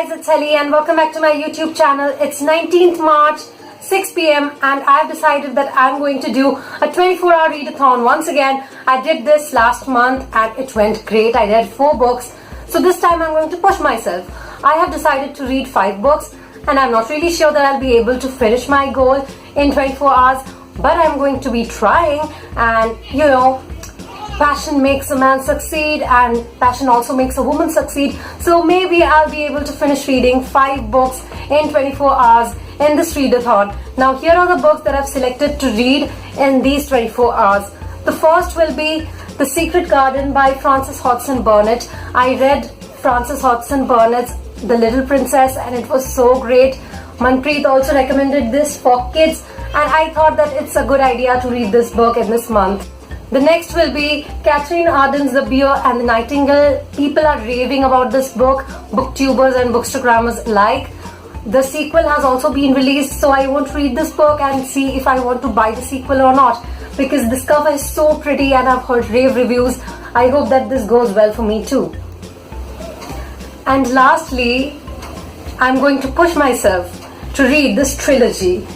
guys, it's Helly and welcome back to my YouTube channel. It's 19th March, 6 p.m. and I've decided that I'm going to do a 24-hour readathon once again. I did this last month and it went great. I read 4 books. So this time I'm going to push myself. I have decided to read 5 books and I'm not really sure that I'll be able to finish my goal in 24 hours. But I'm going to be trying, and you know, passion makes a man succeed and passion also makes a woman succeed. So maybe I'll be able to finish reading 5 books in 24 hours in this readathon. Now here are the books that I've selected to read in these 24 hours. The first will be The Secret Garden by Frances Hodgson Burnett. I read Frances Hodgson Burnett's The Little Princess and it was so great. Manpreet also recommended this for kids and I thought that it's a good idea to read this book in this month. The next will be Catherine Arden's The Bear and the Nightingale. People are raving about this book, booktubers and bookstagrammers alike. The sequel has also been released, so I want to read this book and see if I want to buy the sequel or not, because this cover is so pretty and I've heard rave reviews. I hope that this goes well for me too. And lastly, I'm going to push myself to read this trilogy,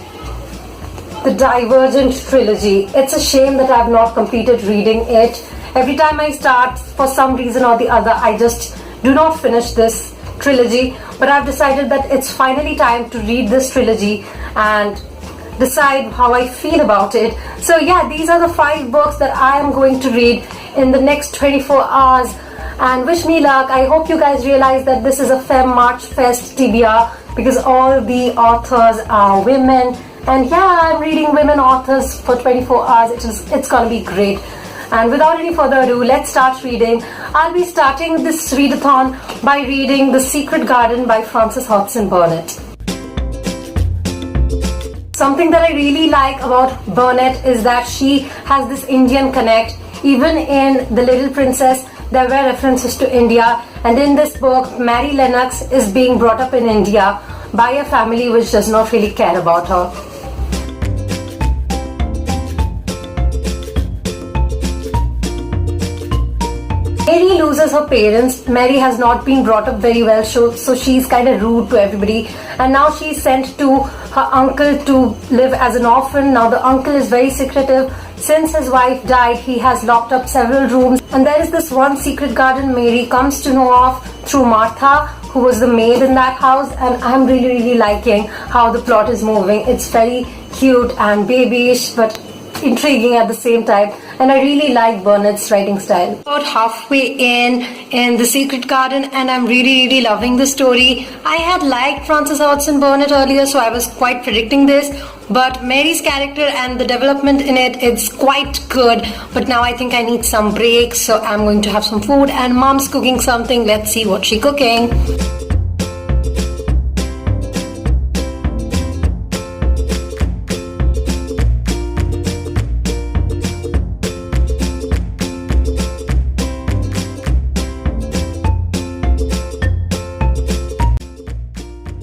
the Divergent trilogy. It's a shame that I've not completed reading it. Every time I start, for some reason or the other, I just do not finish this trilogy. But I've decided that it's finally time to read this trilogy and decide how I feel about it. So yeah, these are the 5 books that I am going to read in the next 24 hours. And wish me luck. I hope you guys realize that this is a Fem March Fest TBR, because all the authors are women. And yeah, I'm reading women authors for 24 hours. It's gonna be great. And without any further ado, let's start reading. I'll be starting this readathon by reading The Secret Garden by Frances Hodgson Burnett. Something that I really like about Burnett is that she has this Indian connect. Even in The Little Princess, there were references to India. And in this book, Mary Lennox is being brought up in India by a family which does not really care about her. Mary loses her parents. Mary has not been brought up very well, so she's kind of rude to everybody. And now she's sent to her uncle to live as an orphan. Now the uncle is very secretive. Since his wife died, he has locked up several rooms. And there is this one secret garden Mary comes to know of through Martha, who was the maid in that house. And I'm really liking how the plot is moving. It's very cute and babyish, but intriguing at the same time, and I really like Burnett's writing style. About halfway in The Secret Garden and I'm really loving the story. I had liked Frances Hodgson Burnett earlier, so I was quite predicting this, but Mary's character and the development in it's quite good. But now I think I need some breaks, so I'm going to have some food and mom's cooking something. Let's see what she's cooking.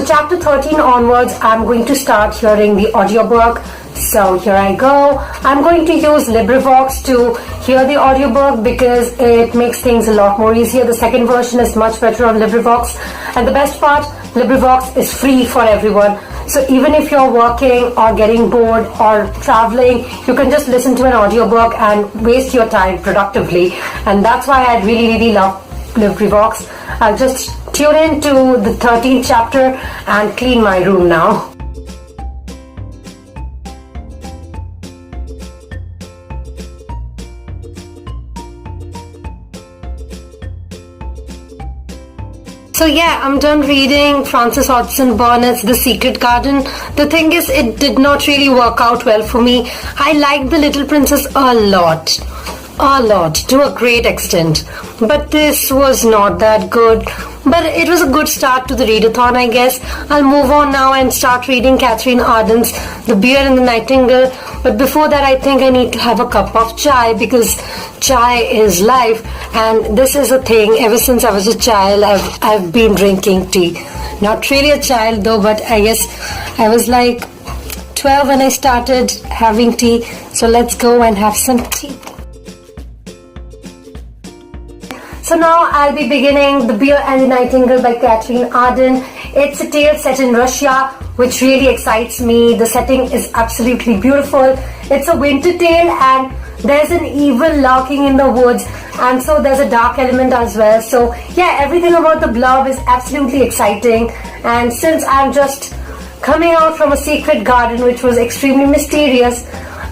Chapter 13 onwards, I'm going to start hearing the audiobook. So here I go. I'm going to use LibriVox to hear the audiobook because it makes things a lot more easier. The second version is much better on LibriVox. And the best part, LibriVox is free for everyone. So even if you're working or getting bored or traveling, you can just listen to an audiobook and waste your time productively. And that's why I really love LibriVox. I'll just tune in to the 13th chapter and clean my room now. So yeah, I'm done reading Frances Hodgson Burnett's The Secret Garden. The thing is, it did not really work out well for me. I liked The Little Princess a lot, to a great extent, but this was not that good. But it was a good start to the readathon, I guess. I'll move on now and start reading Catherine Arden's The Bear and the Nightingale. But before that, I think I need to have a cup of chai, because chai is life, and this is a thing. Ever since I was a child, I've been drinking tea. Not really a child though, but I guess I was like 12 when I started having tea. So let's go and have some tea. So So now I'll be beginning The Bear and the Nightingale by Catherine Arden. It's a tale set in Russia, which really excites me. The setting is absolutely beautiful. It's a winter tale and there's an evil lurking in the woods, and so there's a dark element as well. So yeah, everything about the blurb is absolutely exciting. And since I'm just coming out from a secret garden which was extremely mysterious,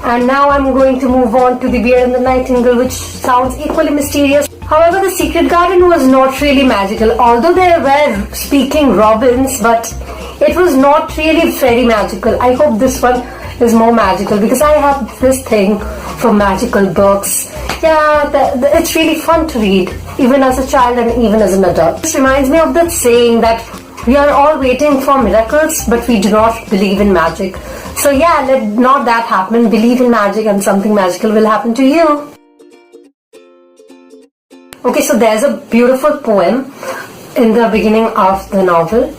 and now I'm going to move on to The Bear and the Nightingale, which sounds equally mysterious. However, the secret garden was not really magical, although there were speaking robins, but it was not really very magical. I hope this one is more magical because I have this thing for magical books. Yeah, it's really fun to read, even as a child and even as an adult. This reminds me of that saying that we are all waiting for miracles, but we do not believe in magic. So yeah, let not that happen. Believe in magic and something magical will happen to you. Okay, so there's a beautiful poem in the beginning of the novel.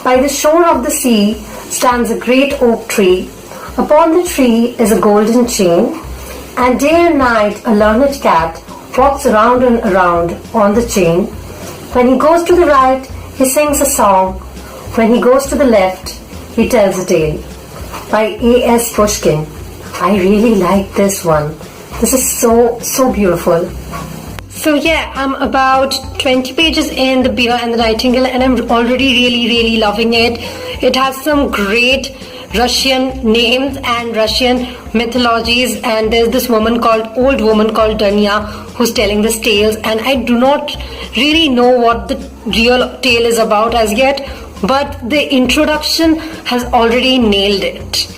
By the shore of the sea stands a great oak tree. Upon the tree is a golden chain, and day and night a learned cat walks around and around on the chain. When he goes to the right, he sings a song. When he goes to the left, he tells a tale. By A.S. Pushkin. I really like this one. This is so beautiful. So yeah, I'm about 20 pages in The Bear and the Nightingale and I'm already really loving it. It has some great Russian names and Russian mythologies, and there's this old woman called Danya who's telling this tales, and I do not really know what the real tale is about as yet, but the introduction has already nailed it.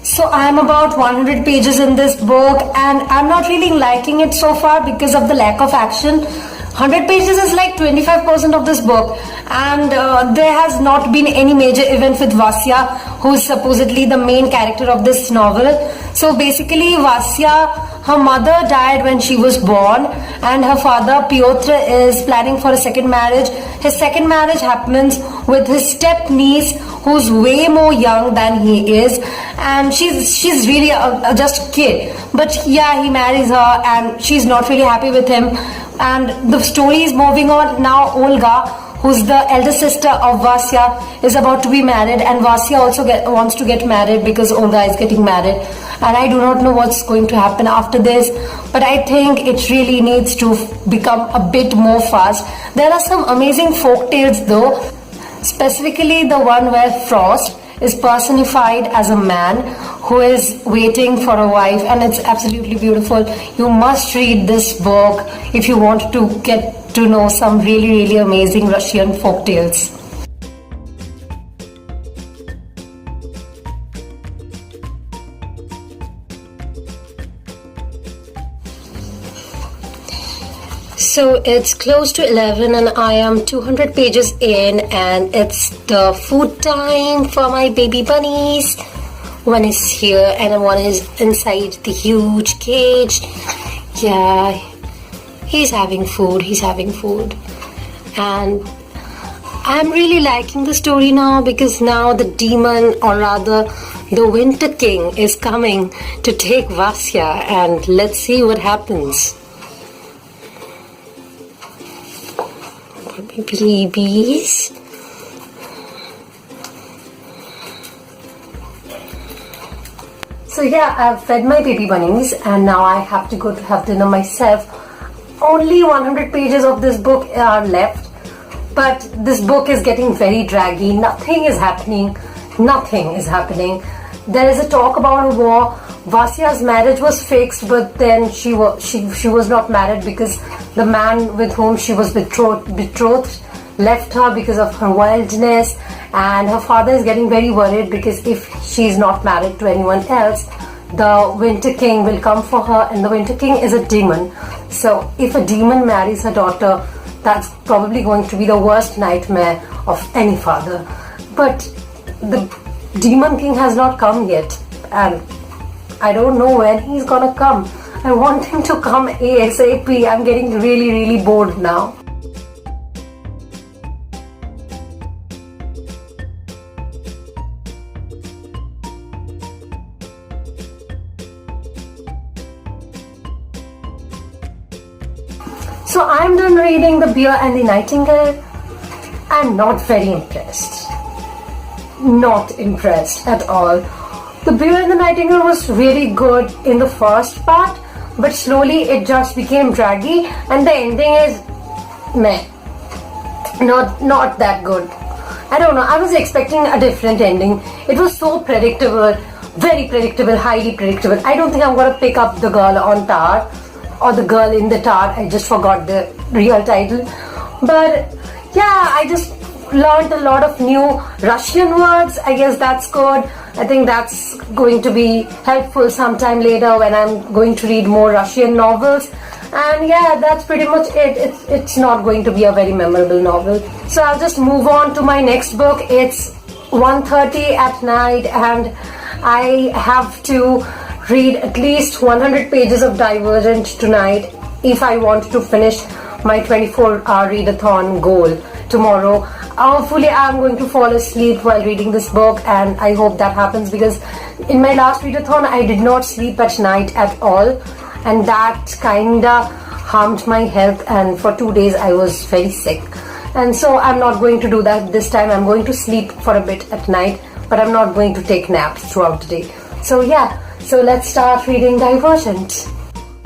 So I am about 100 pages in this book and I'm not really liking it so far because of the lack of action. 100 pages is like 25% of this book, and there has not been any major event with Vasya, who is supposedly the main character of this novel. So basically Vasya, her mother died when she was born, and her father Pyotr is planning for a second marriage. His second marriage happens with his step niece, who's way more young than he is, and she's really just a kid. But yeah, he marries her and she's not really happy with him, and the story is moving on. Now Olga, who's the elder sister of Vasya, is about to be married, and Vasya also wants to get married because Olga is getting married, and I do not know what's going to happen after this, but I think it really needs to become a bit more fast. There are some amazing folk tales though, specifically the one where Frost is personified as a man who is waiting for a wife, and it's absolutely beautiful. You must read this book if you want to get to know some really amazing Russian folk tales. So it's close to 11 and I am 200 pages in, and it's the food time for my baby bunnies. One is here and one is inside the huge cage. Yeah, he's having food. And I'm really liking the story now because now the demon, or rather the Winter King, is coming to take Vasya, and let's see what happens. Babies. So yeah, I've fed my baby bunnies and now I have to go to have dinner myself. Only 100 pages of this book are left, but this book is getting very draggy. Nothing is happening. There is a talk about a war. Vasya's marriage was fixed, but then she was not married because the man with whom she was betrothed left her because of her wildness, and her father is getting very worried because if she is not married to anyone else, the Winter King will come for her, and the Winter King is a demon. So if a demon marries her daughter, that's probably going to be the worst nightmare of any father. But the Demon King has not come yet, and I don't know when he's gonna come. I want him to come ASAP. I'm getting really bored now. So I'm done reading The Bear and the Nightingale. I'm not very impressed. Not impressed at all. The Bear and the Nightingale was really good in the first part, but slowly it just became draggy, and the ending is meh. Not that good. I don't know. I was expecting a different ending. It was so predictable, very predictable, highly predictable. I don't think I'm gonna pick up The Girl on Tower or The Girl in the Tower. I just forgot the real title. But yeah, I just learned a lot of new Russian words. I guess that's good. I think that's going to be helpful sometime later when I'm going to read more Russian novels. And yeah, that's pretty much it. It's not going to be a very memorable novel. So I'll just move on to my next book. It's 1:30 at night and I have to read at least 100 pages of Divergent tonight if I want to finish my 24-hour readathon goal tomorrow. Hopefully I'm going to fall asleep while reading this book, and I hope that happens, because in my last readathon I did not sleep at night at all, and that kinda harmed my health, and for 2 days I was very sick. And so I'm not going to do that this time. I'm going to sleep for a bit at night, but I'm not going to take naps throughout the day. So yeah, so let's start reading Divergent.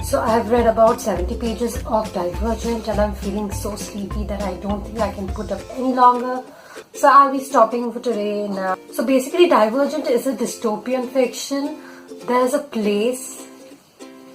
So I have read about 70 pages of Divergent and I'm feeling so sleepy that I don't think I can put up any longer. So I'll be stopping for today now. So basically Divergent is a dystopian fiction. There's a place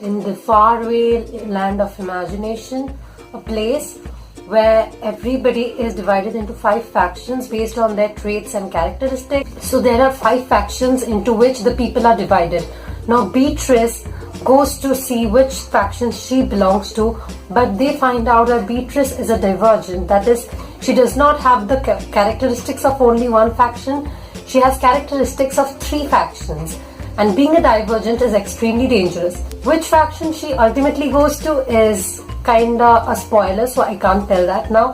in the faraway land of imagination, a place where everybody is divided into 5 factions based on their traits and characteristics. So there are 5 factions into which the people are divided. Now Beatrice goes to see which faction she belongs to, but they find out that Beatrice is a divergent. That is, she does not have the characteristics of only one faction. She has characteristics of 3 factions, and being a divergent is extremely dangerous. Which faction she ultimately goes to is kinda a spoiler, so I can't tell that now.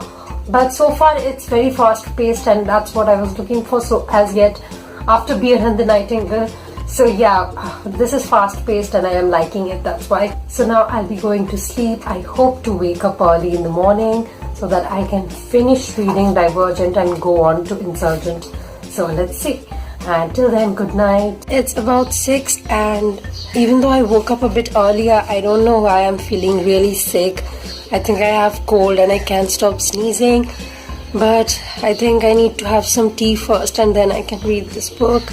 But so far it's very fast paced, and that's what I was looking for. So as yet, after Bear and the Nightingale. So yeah, this is fast paced and I am liking it, that's why. So now I'll be going to sleep. I hope to wake up early in the morning so that I can finish reading Divergent and go on to Insurgent. So let's see. Until then, good night. It's about 6 and even though I woke up a bit earlier, I don't know why I'm feeling really sick. I think I have cold and I can't stop sneezing. But I think I need to have some tea first and then I can read this book.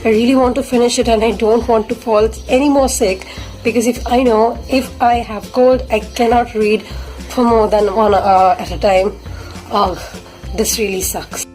I really want to finish it and I don't want to fall any more sick, because if I have cold, I cannot read for more than 1 hour at a time. Oh, this really sucks.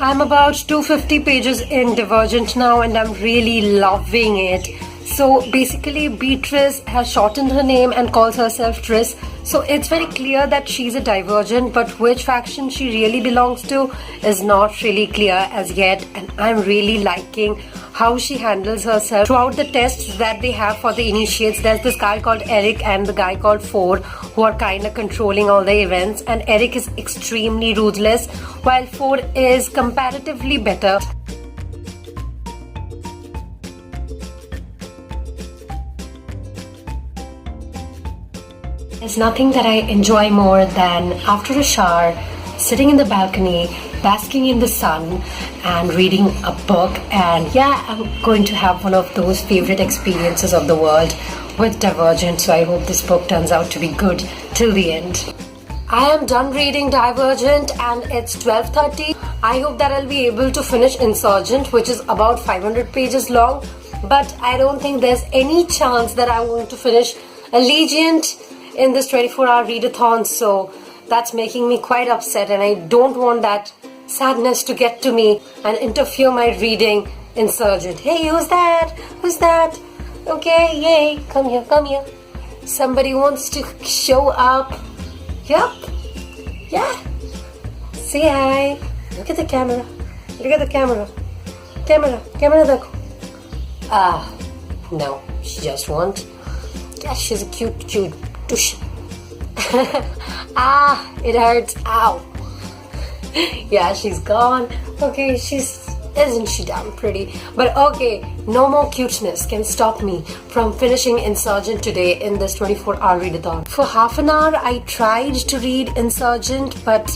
I'm about 250 pages in Divergent now and I'm really loving it. So basically Beatrice has shortened her name and calls herself Tris. So it's very clear that she's a divergent, but which faction she really belongs to is not really clear as yet. And I'm really liking how she handles herself throughout the tests that they have for the initiates. There's this guy called Eric and the guy called Ford who are kind of controlling all the events. And Eric is extremely ruthless while Ford is comparatively better. There's nothing that I enjoy more than after a shower, sitting in the balcony, basking in the sun and reading a book. And yeah, I'm going to have one of those favorite experiences of the world with Divergent. So I hope this book turns out to be good till the end. I am done reading Divergent and it's 12:30. I hope that I'll be able to finish Insurgent, which is about 500 pages long. But I don't think there's any chance that I'm going to finish Allegiant in this 24-hour readathon, so that's making me quite upset and I don't want that sadness to get to me and interfere my reading Insurgent. Hey, who's that? Who's that? Okay, yay, come here. Somebody wants to show up. Yup. Yeah. Say hi. Look at the camera. Look at the camera. Camera dekho. Ah, no, she just won't. Yeah, she's a cute tush. Ah, it hurts. Ow. Yeah, she's gone. Okay, isn't she damn pretty? But okay, no more cuteness can stop me from finishing Insurgent today in this 24-hour readathon. For half an hour, I tried to read Insurgent, but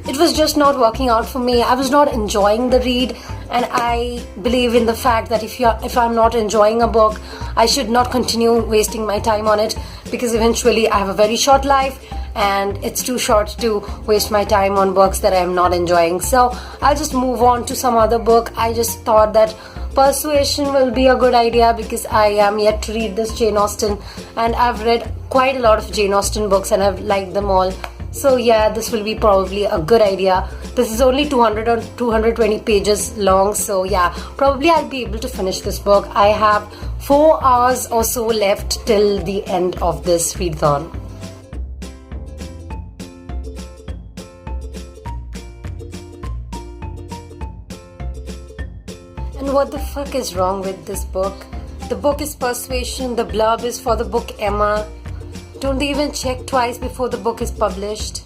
it was just not working out for me. I was not enjoying the read, and I believe in the fact that if I'm not enjoying a book, I should not continue wasting my time on it, because eventually I have a very short life and it's too short to waste my time on books that I'm not enjoying. So I'll just move on to some other book. I just thought that Persuasion will be a good idea because I am yet to read this Jane Austen, and I've read quite a lot of Jane Austen books and I've liked them all. So yeah, this will be probably a good idea. This is only 200 or 220 pages long, so yeah, probably I'll be able to finish this book. I have 4 hours or so left till the end of this readathon. And what the fuck is wrong with this book? The book is Persuasion, the blurb is for the book Emma. Don't they even check twice before the book is published?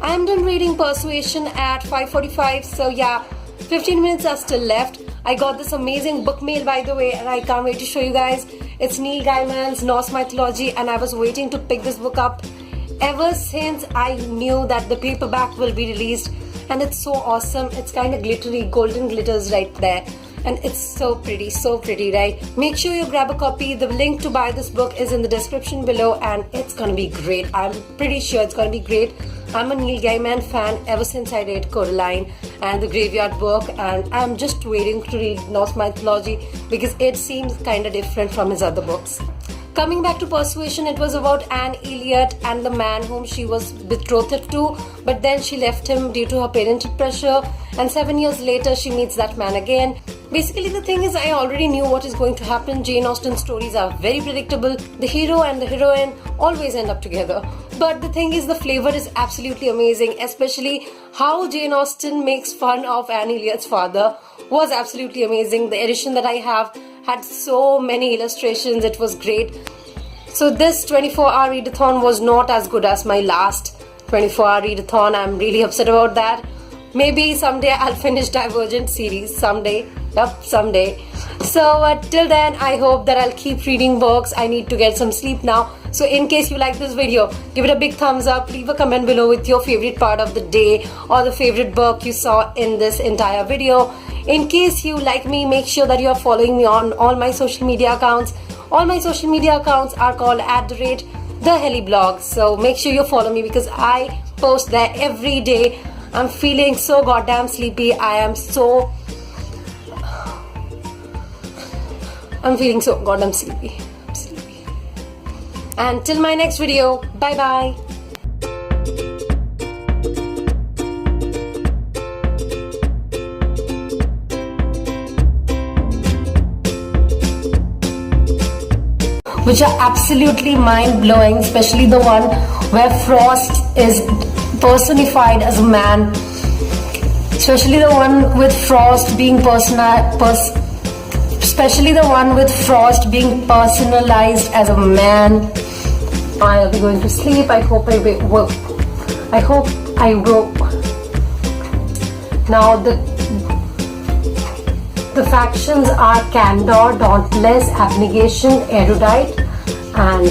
I am done reading Persuasion at 5:45, so yeah, 15 minutes are still left. I got this amazing book mail, by the way, and I can't wait to show you guys. It's Neil Gaiman's Norse Mythology, and I was waiting to pick this book up ever since I knew that the paperback will be released, and it's so awesome. It's kind of glittery, golden glitters right there. And it's so pretty, right? Make sure you grab a copy. The link to buy this book is in the description below, and it's gonna be great. I'm pretty sure it's gonna be great. I'm a Neil Gaiman fan ever since I read Coraline and The Graveyard Book, and I'm just waiting to read Norse Mythology because it seems kind of different from his other books. Coming back to Persuasion, it was about Anne Elliot and the man whom she was betrothed to, but then she left him due to her parental pressure, and 7 years later she meets that man again. Basically, the thing is, I already knew what is going to happen. Jane Austen stories are very predictable. The hero and the heroine always end up together. But the thing is, the flavor is absolutely amazing, especially how Jane Austen makes fun of Anne Elliot's father was absolutely amazing. The edition that I have had so many illustrations. It was great. So this 24-hour readathon was not as good as my last 24-hour readathon. I'm really upset about that. Maybe someday I'll finish Divergent series. Someday. Yup, someday. So till then, I hope that I'll keep reading books. I need to get some sleep now. So in case you like this video, give it a big thumbs up. Leave a comment below with your favorite part of the day or the favorite book you saw in this entire video. In case you like me, make sure that you are following me on all my social media accounts. All my social media accounts are called @thehellyblog. So make sure you follow me because I post there every day. I'm feeling so goddamn sleepy. I'm feeling so goddamn sleepy. And till my next video, bye bye. Which are absolutely mind-blowing, especially the one where Frost is personified as a man. Especially the one with Frost being personalized as a man. I'll be going to sleep. I hope I will. Now the factions are Candor, Dauntless, Abnegation, Erudite, and